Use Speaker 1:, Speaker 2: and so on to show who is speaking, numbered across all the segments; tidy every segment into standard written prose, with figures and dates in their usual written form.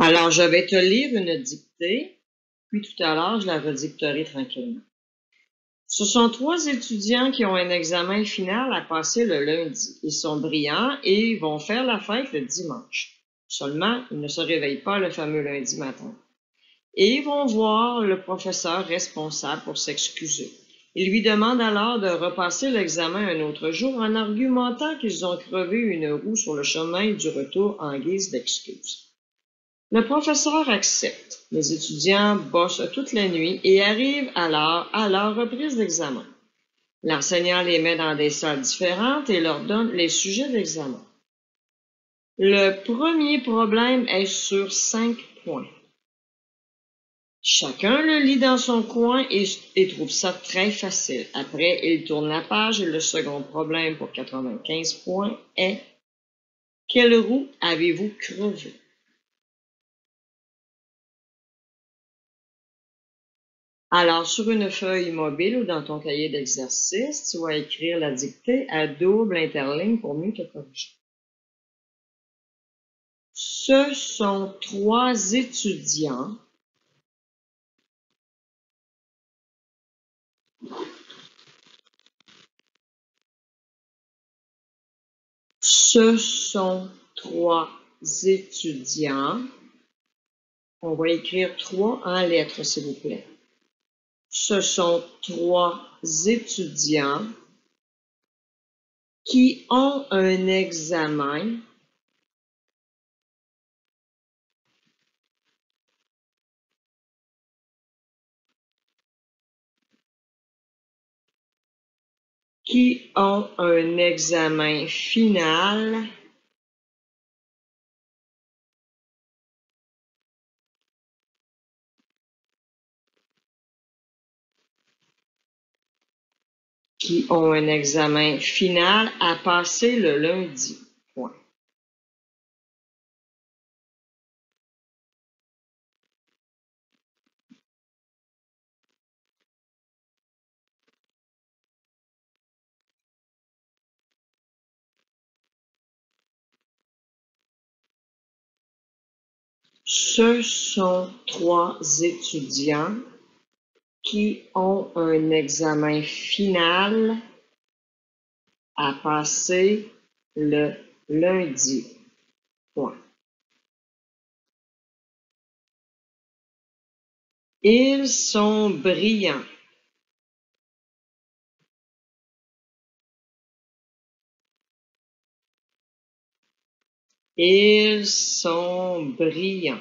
Speaker 1: Alors, je vais te lire une dictée, puis tout à l'heure, je la redicterai tranquillement. Ce sont 3 étudiants qui ont un examen final à passer le lundi. Ils sont brillants et vont faire la fête le dimanche. Seulement, ils ne se réveillent pas le fameux lundi matin. Et ils vont voir le professeur responsable pour s'excuser. Il lui demande alors de repasser l'examen un autre jour en argumentant qu'ils ont crevé une roue sur le chemin du retour en guise d'excuse. Le professeur accepte. Les étudiants bossent toute la nuit et arrivent alors à leur reprise d'examen. L'enseignant les met dans des salles différentes et leur donne les sujets d'examen. Le premier problème est sur 5 points. Chacun le lit dans son coin et trouve ça très facile. Après, il tourne la page et le second problème pour 95 points est: quelle roue avez-vous crevé? Alors, sur une feuille mobile ou dans ton cahier d'exercice, tu vas écrire la dictée à double interligne pour mieux te corriger. Ce sont 3 étudiants Ce sont 3 étudiants. On va écrire 3 en lettres, s'il vous plaît. Ce sont 3 étudiants qui ont un examen final à passer le lundi. Point. Ce sont 3 étudiants qui ont un examen final à passer le lundi. Point. Ils sont brillants. Ils sont brillants.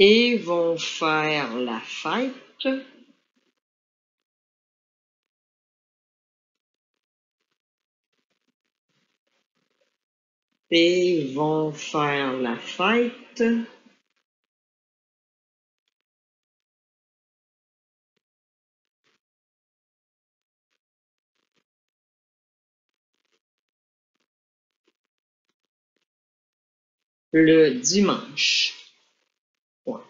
Speaker 1: Et vont faire la fête le dimanche. Point.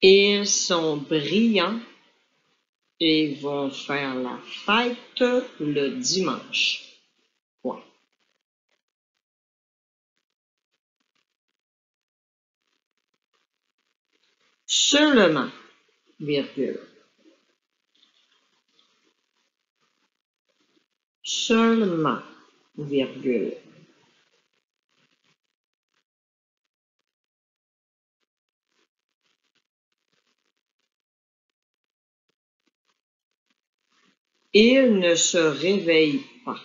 Speaker 1: Ils sont brillants et vont faire la fête le dimanche. Point. Seulement, virgule. Seulement, virgule. Ils ne se réveillent pas.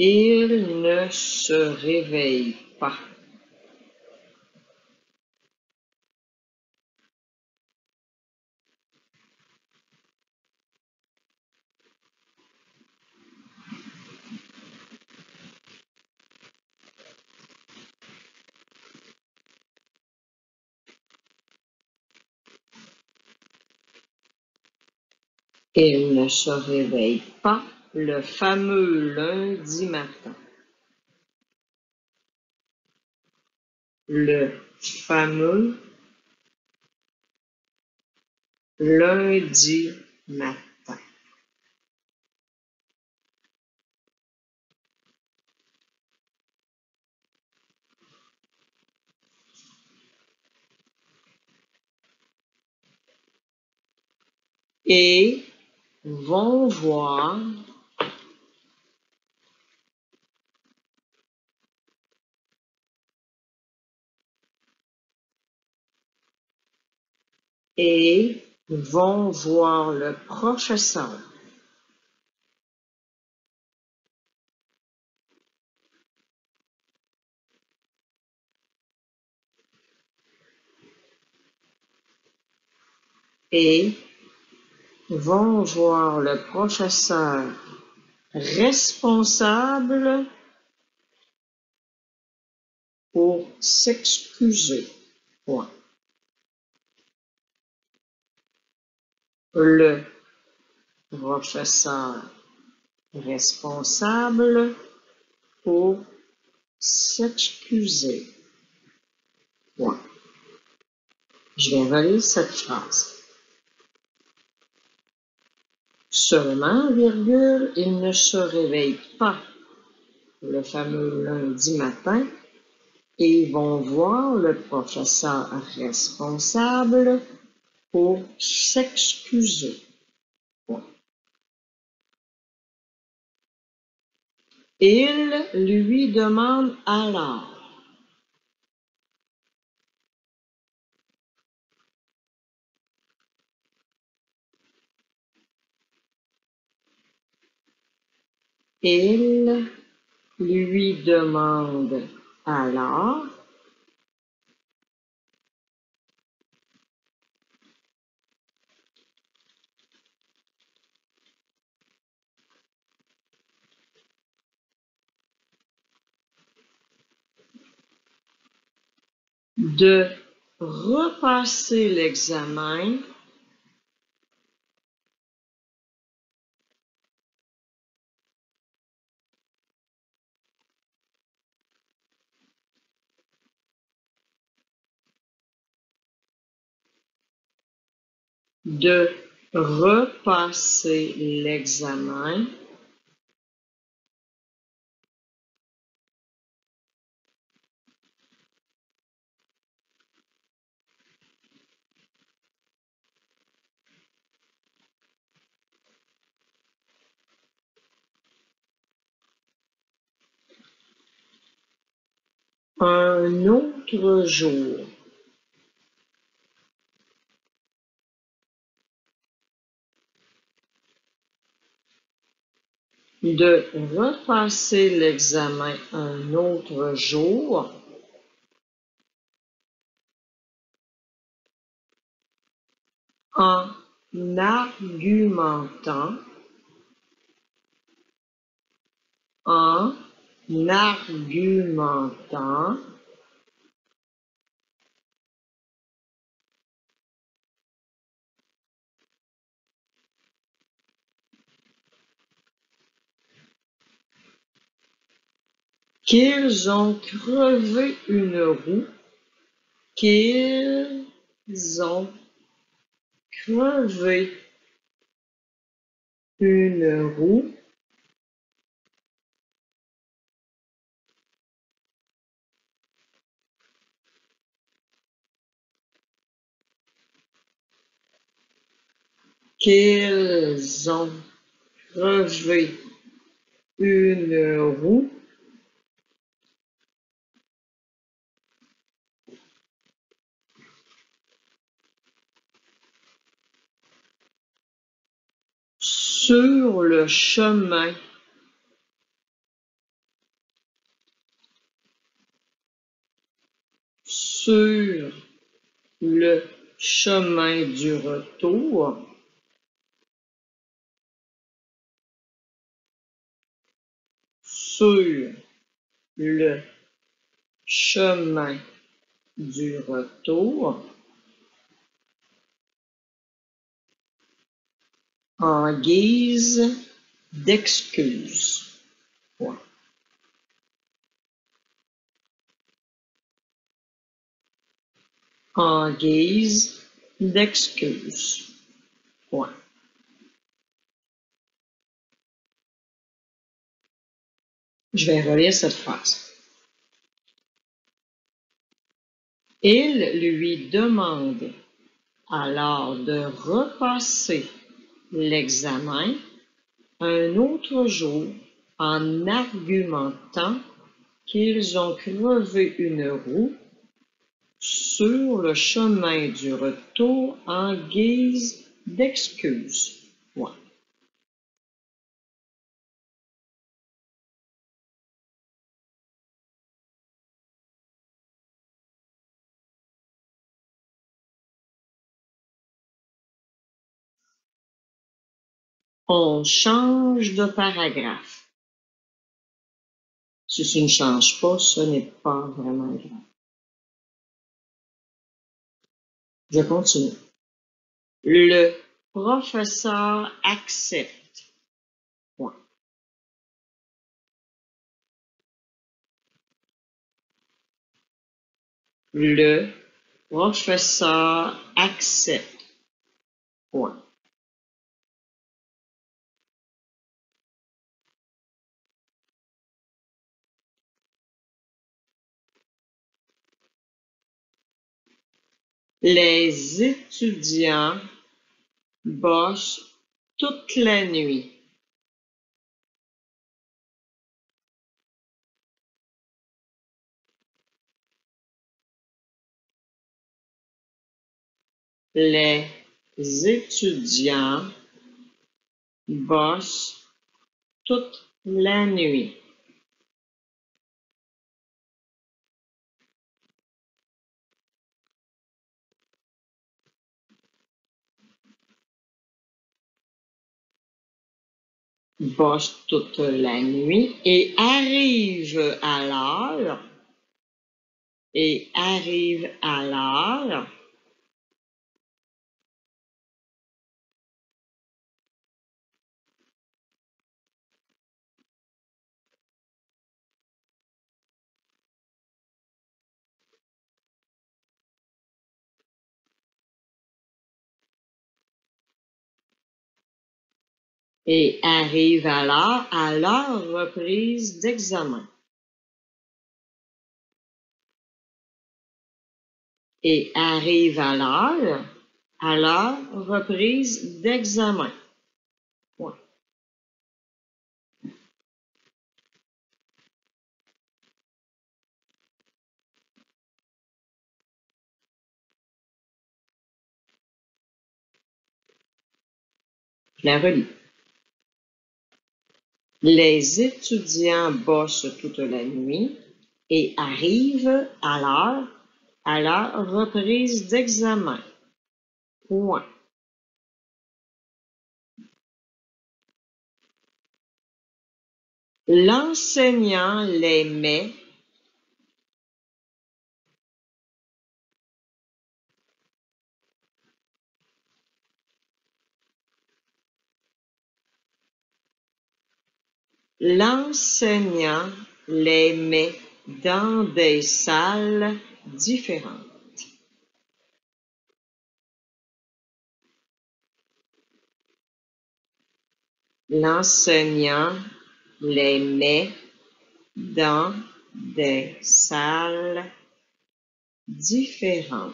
Speaker 1: Ils ne se réveillent pas. Il ne se réveille pas le fameux lundi matin. Le fameux lundi matin. Et vont voir et vont voir le professeur. Et vont voir le professeur responsable pour s'excuser. Point. Le professeur responsable pour s'excuser. Point. Je vais relire cette phrase. Seulement, virgule, il ne se réveille pas le fameux lundi matin et ils vont voir le professeur responsable pour s'excuser. Point. Il lui demande alors. Il lui demande alors de repasser l'examen de repasser l'examen un autre jour. De repasser l'examen un autre jour en argumentant qu'ils ont crevé une roue, qu'ils ont crevé une roue qu'ils ont crevé une roue sur le chemin sur le chemin du retour sur le chemin du retour en guise d'excuse. Point. En guise d'excuse. Point. Je vais relire cette phrase. Il lui demande alors de repasser l'examen un autre jour en argumentant qu'ils ont crevé une roue sur le chemin du retour en guise d'excuse. Ouais. On change de paragraphe. Si ça ne change pas, ce n'est pas vraiment grave. Je continue. Le professeur accepte. Point. Le professeur accepte. Point. Les étudiants bossent toute la nuit. Les étudiants bossent toute la nuit. Bossent toute la nuit et arrivent à l'heure. Et arrivent à l'heure. Et arrivent à l'heure à leur reprise d'examen. Et arrivent à l'heure à leur reprise d'examen. Point. Je la relis. Les étudiants bossent toute la nuit et arrivent à l'heure à leur reprise d'examen. Point. L'enseignant les met L'enseignant les met dans des salles différentes. L'enseignant les met dans des salles différentes.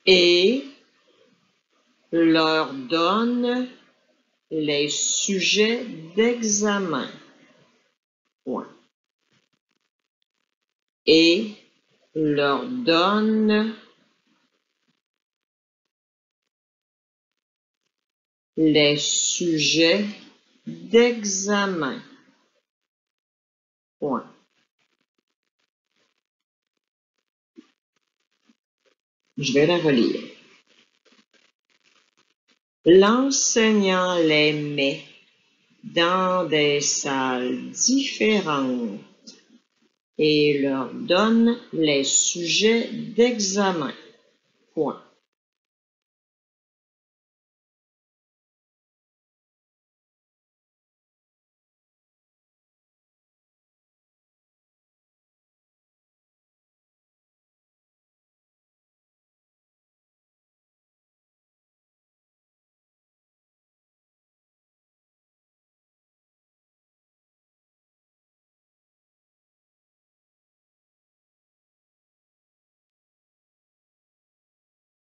Speaker 1: Et leur donne les sujets d'examen. Point. Et leur donne les sujets d'examen. Point. Je vais la relire. L'enseignant les met dans des salles différentes et leur donne les sujets d'examen. Point.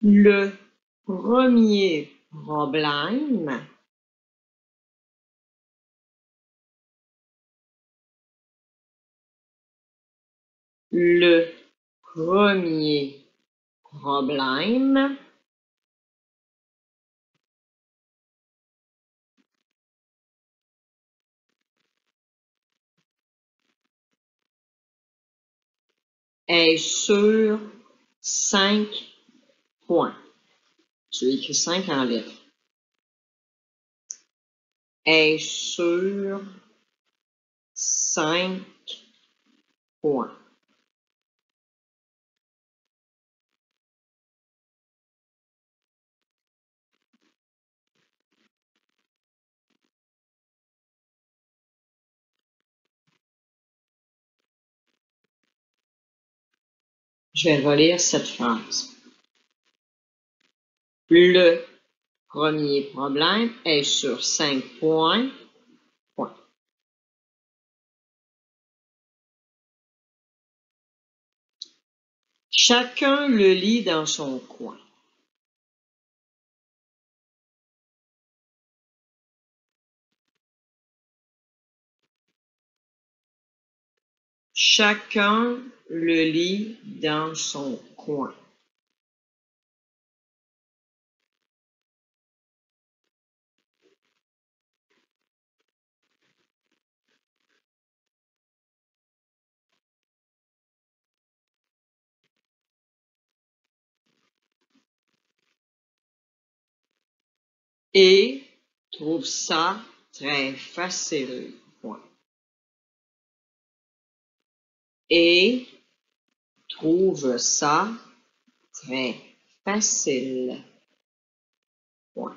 Speaker 1: Le premier problème Le premier problème est sur 5 points. J'ai écrit 5 en lettres. Est sur 5 points. Je vais relire cette phrase. Le premier problème est sur 5 points. Point. Chacun le lit dans son coin. Chacun le lit dans son coin. Et trouve ça très facile. Point. Et trouve ça très facile. Point.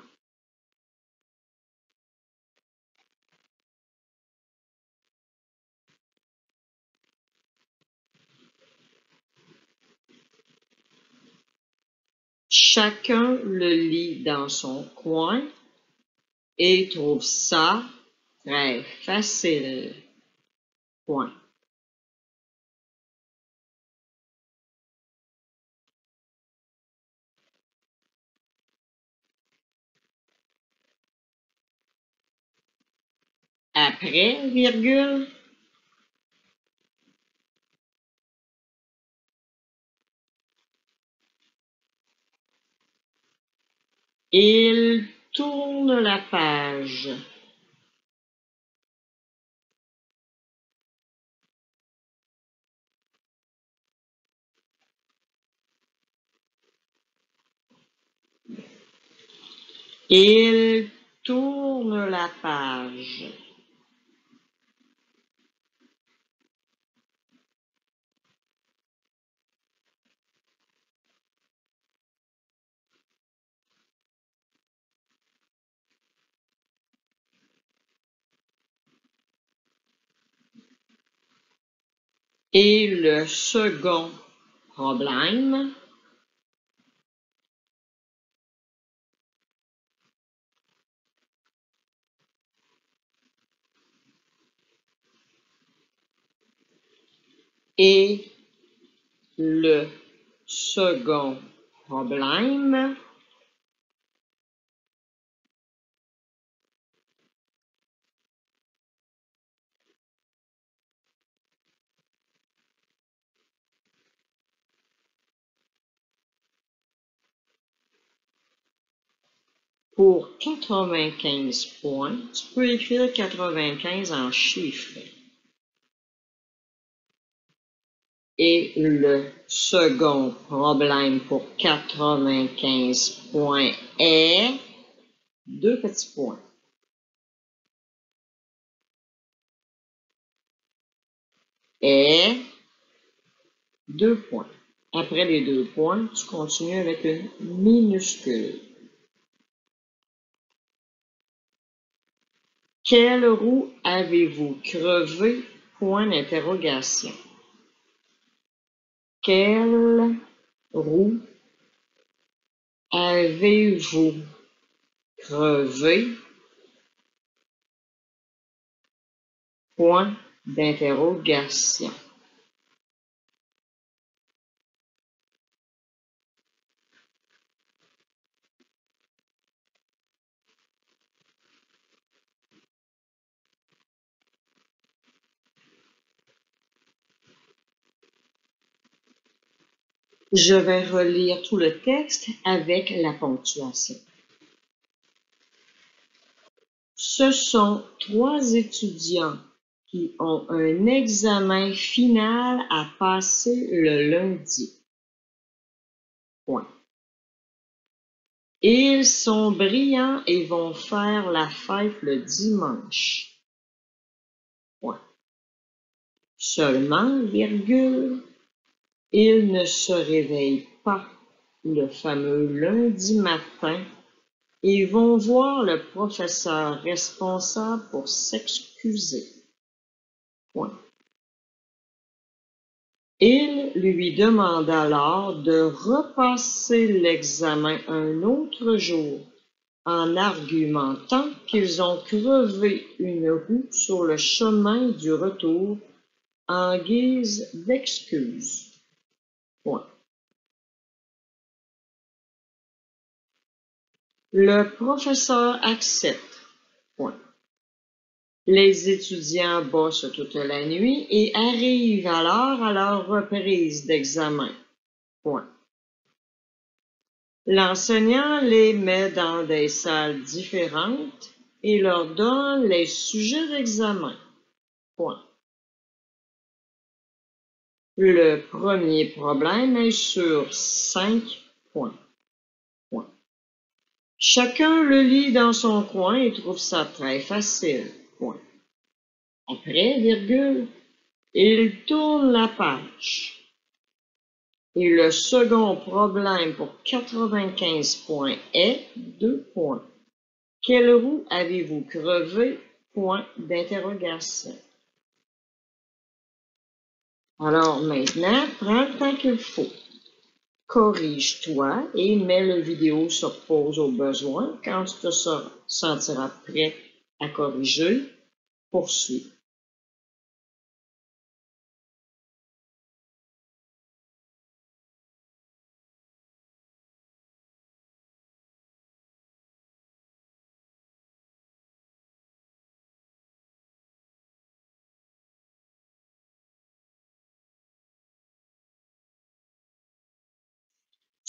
Speaker 1: Chacun le lit dans son coin et trouve ça très facile. Point. Après, virgule, il tourne la page. Il tourne la page. Et le second problème est le second problème pour 95 points. Tu peux écrire 95 en chiffres. Et le second problème pour 95 points est 2 petits points. Est 2 points. Après les 2 points, tu continues avec une minuscule. Quelle roue avez-vous crevé? Point d'interrogation. Quelle roue avez-vous crevé? Point d'interrogation. Je vais relire tout le texte avec la ponctuation. Ce sont 3 étudiants qui ont un examen final à passer le lundi. Point. Ils sont brillants et vont faire la fête le dimanche. Point. Seulement, virgule, ils ne se réveillent pas le fameux lundi matin et vont voir le professeur responsable pour s'excuser. Point. Il lui demande alors de repasser l'examen un autre jour en argumentant qu'ils ont crevé une roue sur le chemin du retour en guise d'excuse. Point. Le professeur accepte. Point. Les étudiants bossent toute la nuit et arrivent alors à leur reprise d'examen. Point. L'enseignant les met dans des salles différentes et leur donne les sujets d'examen. Point. Le premier problème est sur 5 points. Point. Chacun le lit dans son coin et trouve ça très facile. Point. Après, virgule, il tourne la page. Et le second problème pour 95 points est 2 points. Quelle roue avez-vous crevé? Point d'interrogation. Alors maintenant, prends le temps qu'il faut. Corrige-toi et mets la vidéo sur pause au besoin. Quand tu te sentiras prêt à corriger, poursuis.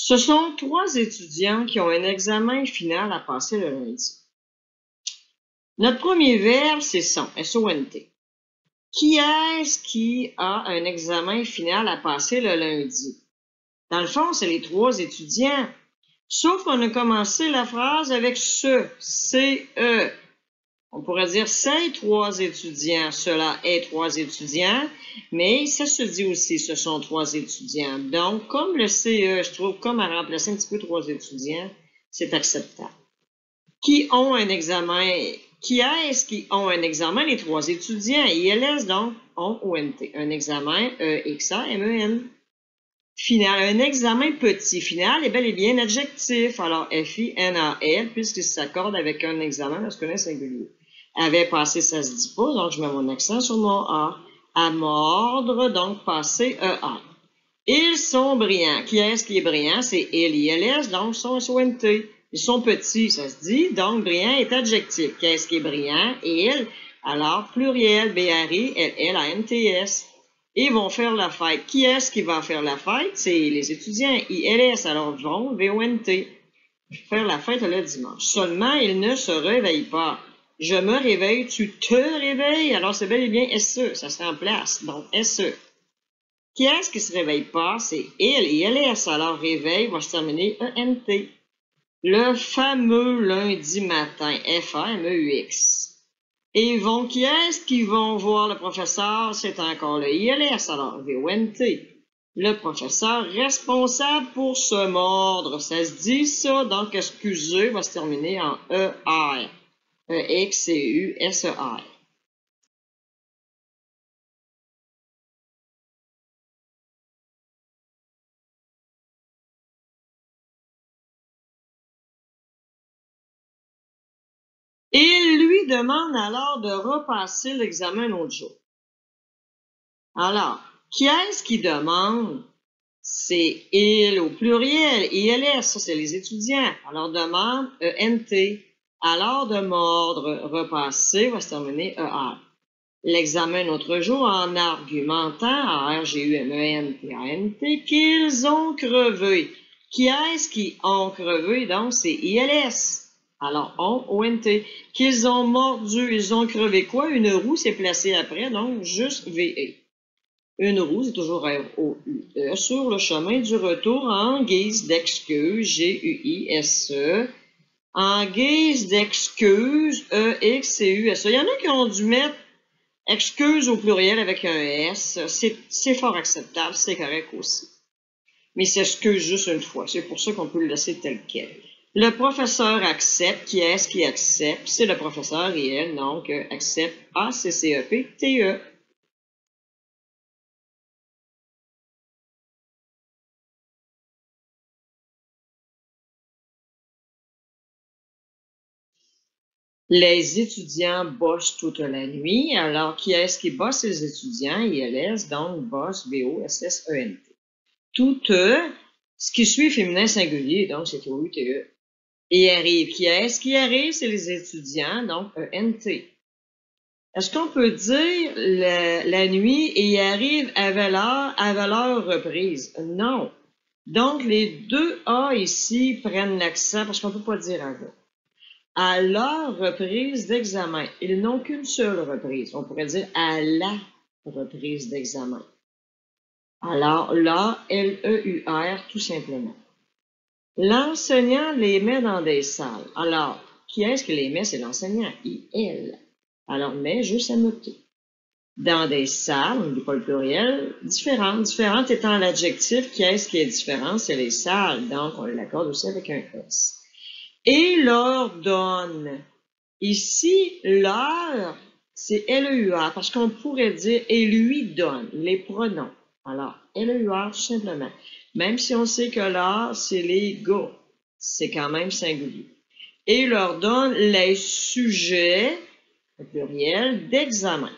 Speaker 1: Ce sont 3 étudiants qui ont un examen final à passer le lundi. Notre premier verbe, c'est son, S-O-N-T. Qui est-ce qui a un examen final à passer le lundi? Dans le fond, c'est les 3 étudiants. Sauf qu'on a commencé la phrase avec ce, C-E. On pourrait dire c'est 3 étudiants, cela est 3 étudiants, mais ça se dit aussi ce sont 3 étudiants. Donc, comme le CE, je trouve comme à remplacer un petit peu 3 étudiants, c'est acceptable. Qui ont un examen? Qui est-ce qui ont un examen? Les 3 étudiants. ILS, donc, ont ONT. Un examen EXAMEN. Final. Un examen petit. Final est bel et bien adjectif. Alors, F-I-N-A-L, puisqu'il s'accorde avec un examen masculin singulier. Avait passé, ça se dit pas, donc je mets mon accent sur mon A. À mordre, donc passer EA. Ils sont brillants. Qui est-ce qui est brillant? C'est il, ILS, donc sont SONT. Ils sont petits, ça se dit, donc brillant est adjectif. Qui est-ce qui est brillant? Il. Alors, pluriel, B-R-I-L-L-A-N-T-S. Ils vont faire la fête. Qui est-ce qui va faire la fête? C'est les étudiants, ILS, alors vont, V-O-N-T. Faire la fête le dimanche. Seulement, ils ne se réveillent pas. Je me réveille, tu te réveilles, alors c'est bel et bien SE, ça se remplace. Donc, SE. Qui est-ce qui se réveille pas? C'est il et LS. Alors, réveil va se terminer ENT. Le fameux lundi matin, FAMEUX. Et qui est-ce qui vont voir le professeur? C'est encore le ILS, alors VONT. Le professeur responsable pour se mordre. Ça se dit ça, donc excusez va se terminer en ER. EXCUSER. Il lui demande alors de repasser l'examen un autre jour. Alors, qui est-ce qui demande? C'est il au pluriel, ILS, ça c'est les étudiants. Alors demande ENT. Alors de mordre, repasser, va se terminer ER. L'examen un autre jour en argumentant, ARGUMENT, qu'ils ont crevé. Qui est-ce qui ont crevé? Donc c'est ILS. Alors ONT. Qu'ils ont mordu, ils ont crevé quoi? Une roue s'est placée après, donc juste VE. Une roue, c'est toujours ROUE, sur le chemin du retour en guise d'excuse, GUISE, en guise d'excuse, EXCUSE. Il y en a qui ont dû mettre excuse au pluriel avec un S, c'est fort acceptable, c'est correct aussi. Mais c'est excuse juste une fois, c'est pour ça qu'on peut le laisser tel quel. Le professeur accepte, qui est-ce qui accepte? C'est le professeur et elle, donc accepte, ACCEP-TE. Les étudiants bossent toute la nuit. Alors, qui est-ce qui bosse les étudiants? ILS, donc bosse, BOSSENT. Tout ce qui suit féminin singulier, donc c'est OUTE. Et arrive. Qui est-ce qui arrive? C'est les étudiants, donc ENT. Est-ce qu'on peut dire la nuit et y arrive à valeur reprise? Non. Donc, les deux A ici prennent l'accent parce qu'on ne peut pas dire avant. À leur reprise d'examen. Ils n'ont qu'une seule reprise. On pourrait dire à la reprise d'examen. Alors, là, LEUR, tout simplement. L'enseignant les met dans des salles. Alors, qui est-ce qui les met? C'est l'enseignant, IL. Alors, mais juste à noter. Dans des salles, on ne dit pas le pluriel, différentes. Différentes étant l'adjectif, qui est-ce qui est différent? C'est les salles. Donc, on l'accorde aussi avec un S. Et leur donne. Ici, leur, c'est LEUR, parce qu'on pourrait dire et lui donne, les pronoms. Alors, LEUR, tout simplement. Même si on sait que leur, c'est les gars, c'est quand même singulier. Et leur donne les sujets, au pluriel, d'examen.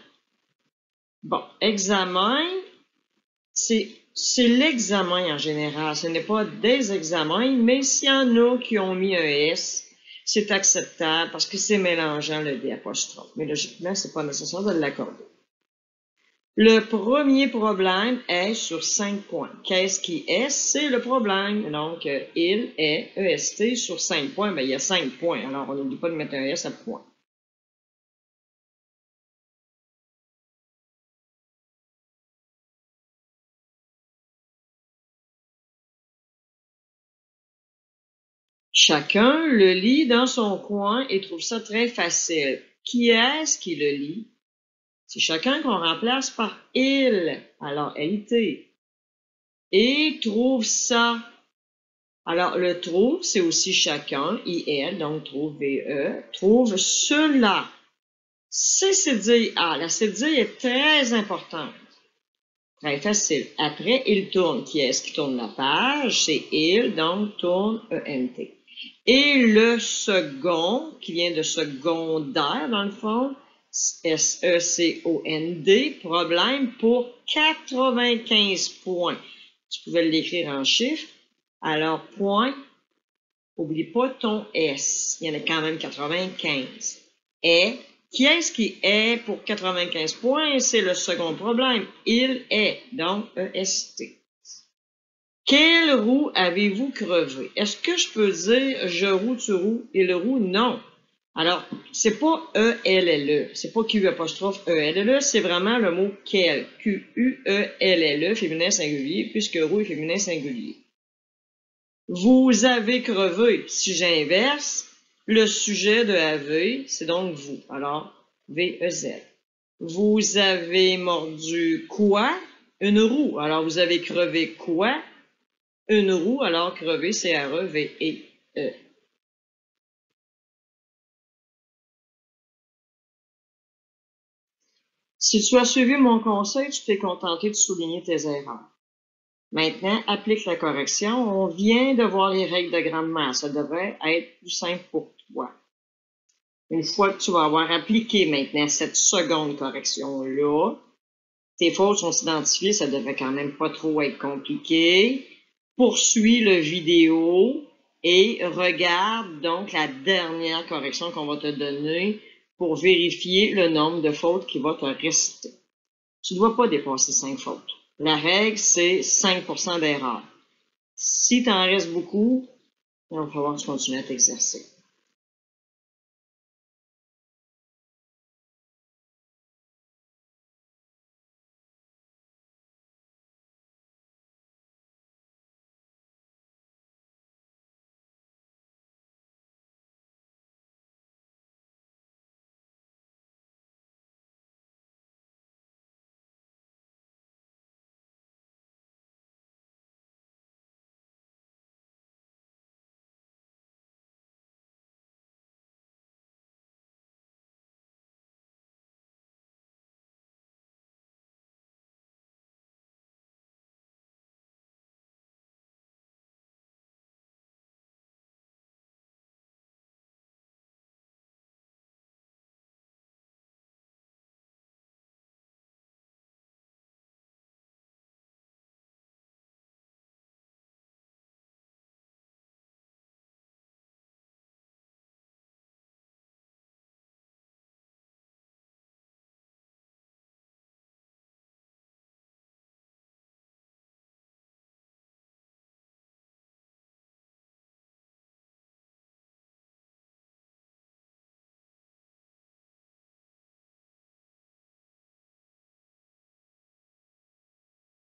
Speaker 1: Bon, examen, c'est l'examen en général. Ce n'est pas des examens, mais s'il y en a qui ont mis un S, c'est acceptable parce que c'est mélangeant le D'. Mais logiquement, c'est pas nécessaire de l'accorder. Le premier problème est sur 5 points. Qu'est-ce qui est? C'est le problème. Donc, il est EST sur 5 points. Bien, il y a 5 points. Alors, on n'oublie pas de mettre un S à point. Chacun le lit dans son coin et trouve ça très facile. Qui est-ce qui le lit? C'est chacun qu'on remplace par il. Alors, LT. Et trouve ça. Alors, le trouve, c'est aussi chacun, IL, donc trouve VE, trouve cela. CCDA, la CCDA est très importante. Très facile. Après, il tourne. Qui est-ce qui tourne la page? C'est il, donc tourne ENT. Et le second, qui vient de secondaire, dans le fond, SECOND, problème pour 95 points. Tu pouvais l'écrire en chiffres. Alors, point, oublie pas ton S. Il y en a quand même 95. Et, qui est-ce qui est pour 95 points? C'est le second problème. Il est, donc EST. Quelle roue avez-vous crevé? Est-ce que je peux dire je roue, tu roues, il roue? Non. Alors, c'est pas E-L-L-E, c'est pas Q'-E-L-L-E, c'est vraiment le mot quel, Q-U-E-L-L-E, féminin singulier, puisque roux est féminin singulier. Vous avez crevé. Si j'inverse, le sujet de avez, c'est donc vous. Alors, V-E-Z. Vous avez mordu quoi? Une roue. Alors, vous avez crevé quoi? Une roue. Alors, crevé, C-R-E-V-E-E. Si tu as suivi mon conseil, tu t'es contenté de souligner tes erreurs. Maintenant, applique la correction. On vient de voir les règles de grammaire. Ça devrait être plus simple pour toi. Une fois que tu vas avoir appliqué maintenant cette seconde correction-là, tes fautes sont identifiées, ça devrait quand même pas trop être compliqué. Poursuis le vidéo et regarde donc la dernière correction qu'on va te donner pour vérifier le nombre de fautes qui va te rester. Tu ne dois pas dépasser 5 fautes. La règle, c'est 5% d'erreur. Si tu en restes beaucoup, il va falloir que tu continues à t'exercer.